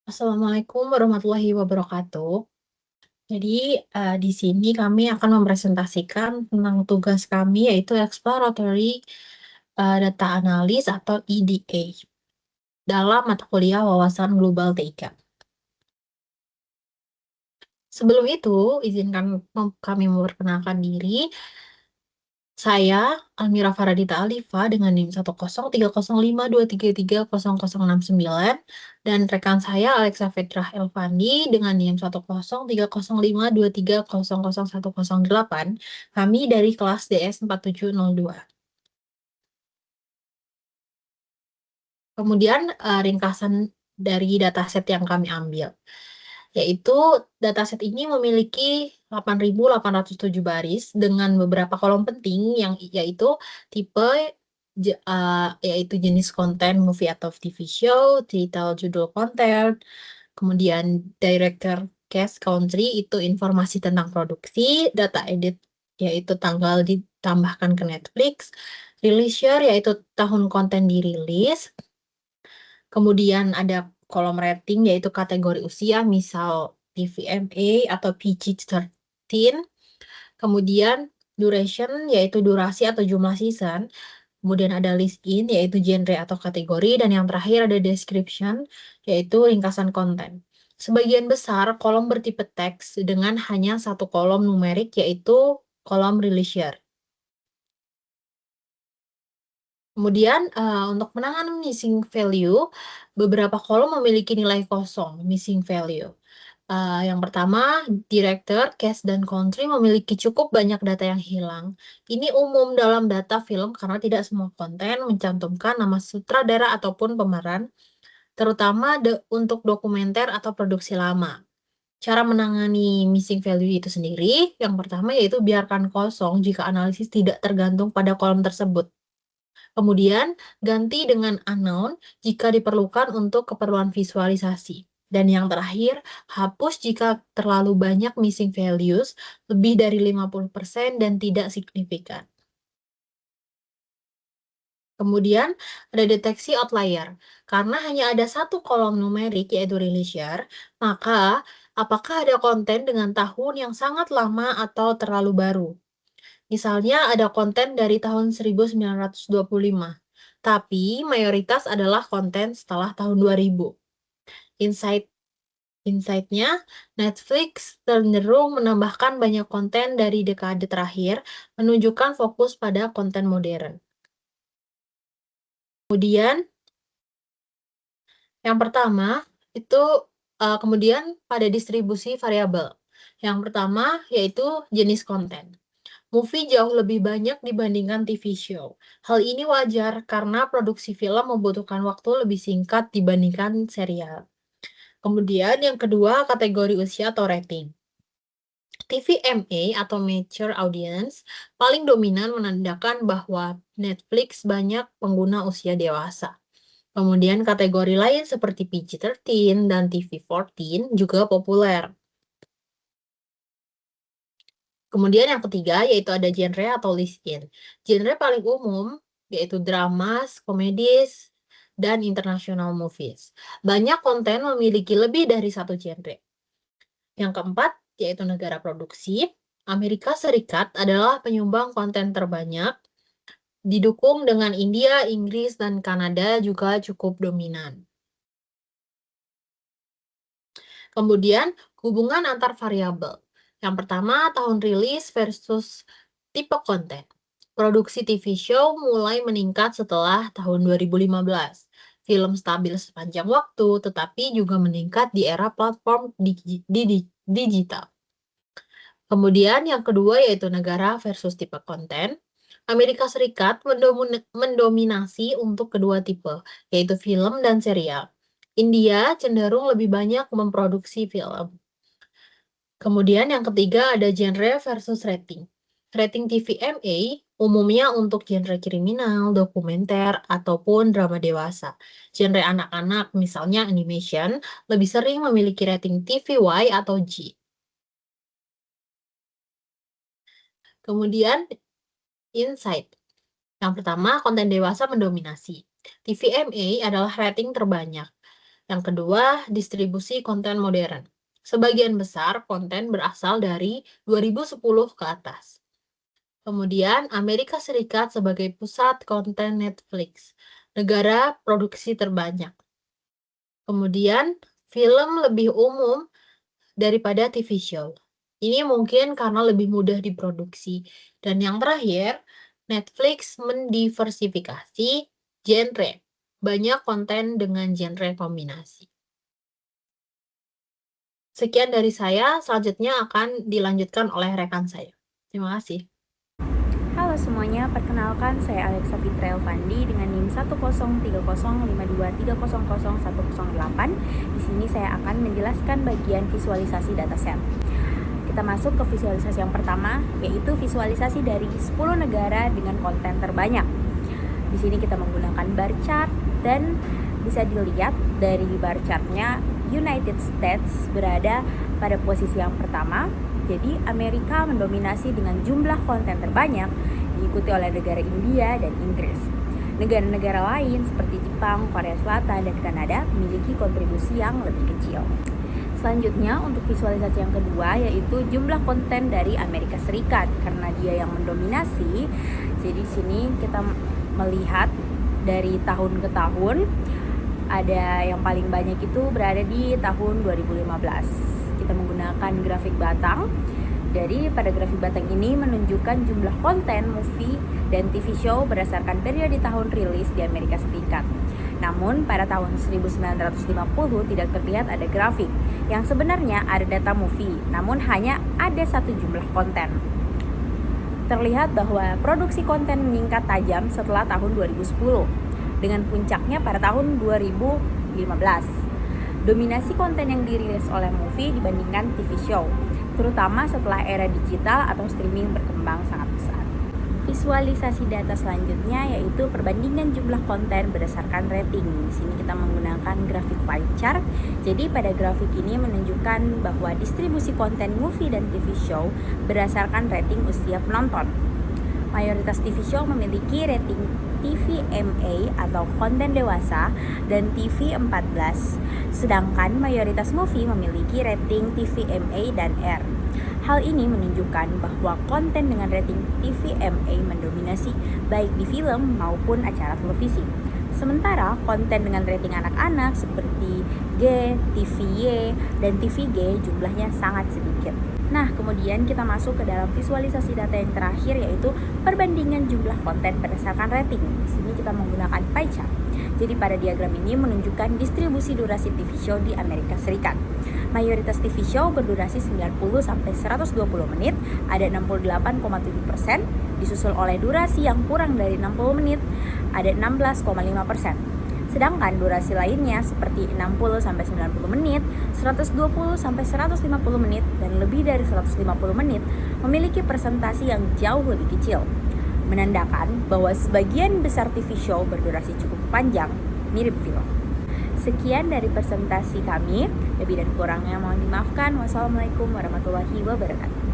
Assalamualaikum warahmatullahi wabarakatuh. Jadi, di sini kami akan mempresentasikan tentang tugas kami yaitu Exploratory, Data Analysis atau EDA dalam mata kuliah Wawasan Global TIK. Sebelum itu, izinkan kami memperkenalkan diri. Saya Almira Faradita Alifa dengan NIM 1030523300069 dan rekan saya Alexa Fetrah Elvandi dengan NIM 1030523001008. Kami dari kelas DS 4702. Kemudian ringkasan dari dataset yang kami ambil, yaitu dataset ini memiliki 8.807 baris dengan beberapa kolom penting yang yaitu tipe, yaitu jenis konten movie atau TV show, title judul konten, kemudian director, cast, country itu informasi tentang produksi, data edit yaitu tanggal ditambahkan ke Netflix, release year yaitu tahun konten dirilis, kemudian ada kolom rating yaitu kategori usia, misal TVMA atau PG-13. Kemudian duration yaitu durasi atau jumlah season. Kemudian ada list in yaitu genre atau kategori. Dan yang terakhir ada description yaitu ringkasan konten. Sebagian besar kolom bertipe teks dengan hanya satu kolom numerik yaitu kolom release year. Kemudian untuk menangani missing value, beberapa kolom memiliki nilai kosong, missing value. Yang pertama, director, cast, dan country memiliki cukup banyak data yang hilang. Ini umum dalam data film karena tidak semua konten mencantumkan nama sutradara ataupun pemeran, terutama untuk dokumenter atau produksi lama. Cara menangani missing value itu sendiri, yang pertama yaitu biarkan kosong jika analisis tidak tergantung pada kolom tersebut. Kemudian, ganti dengan unknown jika diperlukan untuk keperluan visualisasi. Dan yang terakhir, hapus jika terlalu banyak missing values, lebih dari 50% dan tidak signifikan. Kemudian, ada deteksi outlier. Karena hanya ada satu kolom numerik, yaitu release year, maka apakah ada konten dengan tahun yang sangat lama atau terlalu baru? Misalnya ada konten dari tahun 1925, tapi mayoritas adalah konten setelah tahun 2000. Insight-nya, Netflix cenderung menambahkan banyak konten dari dekade terakhir, menunjukkan fokus pada konten modern. Kemudian, yang pertama, itu kemudian pada distribusi variabel. Yang pertama, yaitu jenis konten. Movie jauh lebih banyak dibandingkan TV show. Hal ini wajar karena produksi film membutuhkan waktu lebih singkat dibandingkan serial. Kemudian yang kedua, kategori usia atau rating. TVMA atau Mature Audience paling dominan menandakan bahwa Netflix banyak pengguna usia dewasa. Kemudian kategori lain seperti PG-13 dan TV-14 juga populer. Kemudian yang ketiga yaitu ada genre atau list-in. Genre paling umum yaitu dramas, komedis, dan international movies. Banyak konten memiliki lebih dari satu genre. Yang keempat yaitu negara produksi. Amerika Serikat adalah penyumbang konten terbanyak, didukung dengan India, Inggris, dan Kanada juga cukup dominan. Kemudian hubungan antar variabel. Yang pertama, tahun rilis versus tipe konten. Produksi TV show mulai meningkat setelah tahun 2015. Film stabil sepanjang waktu, tetapi juga meningkat di era platform digital. Kemudian yang kedua yaitu negara versus tipe konten. Amerika Serikat mendominasi untuk kedua tipe, yaitu film dan serial. India cenderung lebih banyak memproduksi film. Kemudian yang ketiga ada genre versus rating. Rating TVMA umumnya untuk genre kriminal, dokumenter, ataupun drama dewasa. Genre anak-anak, misalnya animation, lebih sering memiliki rating TVY atau G. Kemudian insight. Yang pertama, konten dewasa mendominasi. TVMA adalah rating terbanyak. Yang kedua, distribusi konten modern. Sebagian besar konten berasal dari 2010 ke atas. Kemudian, Amerika Serikat sebagai pusat konten Netflix, negara produksi terbanyak. Kemudian, film lebih umum daripada TV show. Ini mungkin karena lebih mudah diproduksi. Dan yang terakhir, Netflix mendiversifikasi genre. Banyak konten dengan genre kombinasi. Sekian dari saya, selanjutnya akan dilanjutkan oleh rekan saya. Terima kasih. Halo semuanya, perkenalkan saya Alexa Fitra Elvandi dengan NIM 1030523000108. Di sini saya akan menjelaskan bagian visualisasi dataset. Kita masuk ke visualisasi yang pertama, yaitu visualisasi dari 10 negara dengan konten terbanyak. Di sini kita menggunakan bar chart dan bisa dilihat dari bar chartnya United States berada pada posisi yang pertama. Jadi Amerika mendominasi dengan jumlah konten terbanyak, diikuti oleh negara India dan Inggris. Negara-negara lain seperti Jepang, Korea Selatan, dan Kanada memiliki kontribusi yang lebih kecil. Selanjutnya untuk visualisasi yang kedua yaitu jumlah konten dari Amerika Serikat karena dia yang mendominasi. Jadi di sini kita melihat dari tahun ke tahun ada yang paling banyak itu berada di tahun 2015. Kita menggunakan grafik batang. Jadi pada grafik batang ini menunjukkan jumlah konten, movie, dan TV show berdasarkan periode tahun rilis di Amerika Serikat. Namun pada tahun 1950 tidak terlihat ada grafik. Yang sebenarnya ada data movie, namun hanya ada satu jumlah konten. Terlihat bahwa produksi konten meningkat tajam setelah tahun 2010 dengan puncaknya pada tahun 2015. Dominasi konten yang dirilis oleh movie dibandingkan TV show, terutama setelah era digital atau streaming berkembang sangat besar. Visualisasi data selanjutnya yaitu perbandingan jumlah konten berdasarkan rating. Di sini kita menggunakan grafik pie chart. Jadi pada grafik ini menunjukkan bahwa distribusi konten movie dan TV show berdasarkan rating usia penonton. Mayoritas TV show memiliki rating TVMA atau konten dewasa dan TV14, sedangkan mayoritas movie memiliki rating TVMA dan R. Hal ini menunjukkan bahwa konten dengan rating TVMA mendominasi baik di film maupun acara televisi. Sementara konten dengan rating anak-anak seperti G, TVY, dan TVG jumlahnya sangat sedikit. Nah, kemudian kita masuk ke dalam visualisasi data yang terakhir yaitu perbandingan jumlah konten berdasarkan rating. Di sini kita menggunakan pie chart. Jadi pada diagram ini menunjukkan distribusi durasi TV show di Amerika Serikat. Mayoritas TV show berdurasi 90 sampai 120 menit, ada 68,7%, disusul oleh durasi yang kurang dari 60 menit, ada 16,5%. Sedangkan durasi lainnya seperti 60 sampai 90 menit, 120 sampai 150 menit, dan lebih dari 150 menit memiliki presentasi yang jauh lebih kecil, menandakan bahwa sebagian besar TV show berdurasi cukup panjang, mirip film. Sekian dari presentasi kami, lebih dan kurangnya mohon dimaafkan. Wassalamualaikum warahmatullahi wabarakatuh.